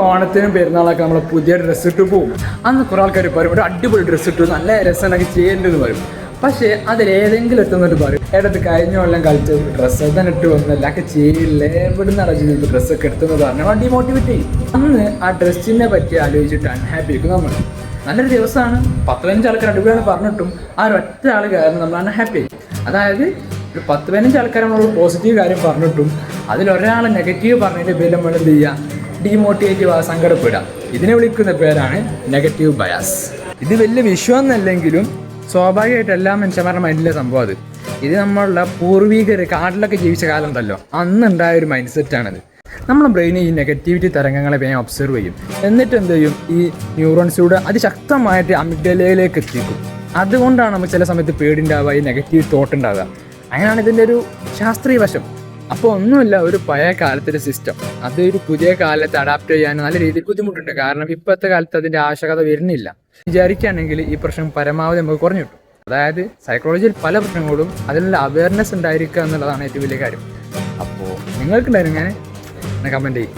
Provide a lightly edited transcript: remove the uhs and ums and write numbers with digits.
ഓണത്തിനും പെരുന്നാളൊക്കെ നമ്മൾ പുതിയ ഡ്രസ്സ് ഇട്ട് പോകും. അന്ന് കുറേ ആൾക്കാർ പറയും ഒരു അടിപൊളി ഡ്രസ്സ് ഇട്ടു, നല്ല രസമുണ്ടെങ്കിൽ ചെയ്യേണ്ടതെന്ന് പറയും. പക്ഷേ അതിലേതെങ്കിലും എത്തുന്നിട്ട് പറയും ഏടത്ത് കഴിഞ്ഞ കൊല്ലം കളിച്ച ഡ്രസ്സ് തന്നെ ഇട്ട് വന്നല്ല ഒക്കെ ചെയ്യില്ലേ, എവിടുന്ന് അടച്ചു ഡ്രസ്സൊക്കെ എടുത്തെന്ന് പറഞ്ഞാൽ ഡിമോട്ടിവേറ്റ് ചെയ്യും. അന്ന് ആ ഡ്രസ്സിനെ പറ്റി ആലോചിച്ചിട്ട് അൺഹാപ്പി ആയിരിക്കും നമ്മൾ. നല്ലൊരു ദിവസമാണ്, 10-15 ആൾക്കാർ അടിപൊളിയാണ് പറഞ്ഞിട്ടും ആ ഒരൊറ്റ ആൾ കാരണം നമ്മൾ അൺഹാപ്പി ആയി. അതായത് ഒരു 10-15 ആൾക്കാർ നമ്മൾ പോസിറ്റീവ് കാര്യം പറഞ്ഞിട്ടും അതിലൊരാൾ നെഗറ്റീവ് പറഞ്ഞതിൻ്റെ പേരിൽ നമ്മൾ എന്ത് ചെയ്യുക, ഡീമോട്ടിവേറ്റീവ് സങ്കടപ്പെടുക. ഇതിനെ വിളിക്കുന്ന പേരാണ് നെഗറ്റീവ് ബയാസ്. ഇത് വലിയ വിഷയമൊന്നല്ലെങ്കിലും സ്വാഭാവികമായിട്ട് എല്ലാ മനുഷ്യന്മാരുടെ മൈൻഡിലെ സംഭവം അത്. ഇത് നമ്മളുടെ പൂർവികർ കാട്ടിലൊക്കെ ജീവിച്ച കാലം ഉണ്ടല്ലോ, അന്നുണ്ടായ ഒരു മൈൻഡ് സെറ്റാണിത്. നമ്മുടെ ബ്രെയിൻ ഈ നെഗറ്റിവിറ്റി തരംഗങ്ങളെ വേഗം ഒബ്സർവ് ചെയ്യും. എന്നിട്ട് എന്ത് ചെയ്യും, ഈ ന്യൂറോൺസിലൂടെ അതിശക്തമായിട്ട് അമിഗ്ഡലയിലേക്ക് എത്തിക്കും. അതുകൊണ്ടാണ് നമുക്ക് ചില സമയത്ത് പേടിണ്ടാവുക, ഈ നെഗറ്റീവ് തോട്ട് ഉണ്ടാവുക. അങ്ങനെയാണ് ഇതിൻ്റെ ഒരു ശാസ്ത്രീയ വശം. അപ്പോൾ ഒന്നുമില്ല, ഒരു പഴയ കാലത്തൊരു സിസ്റ്റം അത് ഒരു പുതിയ കാലത്ത് അഡാപ്റ്റ് ചെയ്യാൻ നല്ല രീതിയിൽ ബുദ്ധിമുട്ടുണ്ട്. കാരണം ഇപ്പോഴത്തെ കാലത്ത് അതിൻ്റെ ആവശ്യകത വരുന്നില്ല. വിചാരിക്കുകയാണെങ്കിൽ ഈ പ്രശ്നം പരമാവധി നമുക്ക് കുറഞ്ഞു കിട്ടും. അതായത് സൈക്കോളജിയിൽ പല പ്രശ്നങ്ങളും അതിനുള്ള അവയർനെസ് ഉണ്ടായിരിക്കുക എന്നുള്ളതാണ് ഏറ്റവും വലിയ കാര്യം. അപ്പോൾ നിങ്ങൾക്കുണ്ടായിരുന്നു, ഞാൻ കമൻറ്റ് ചെയ്യും.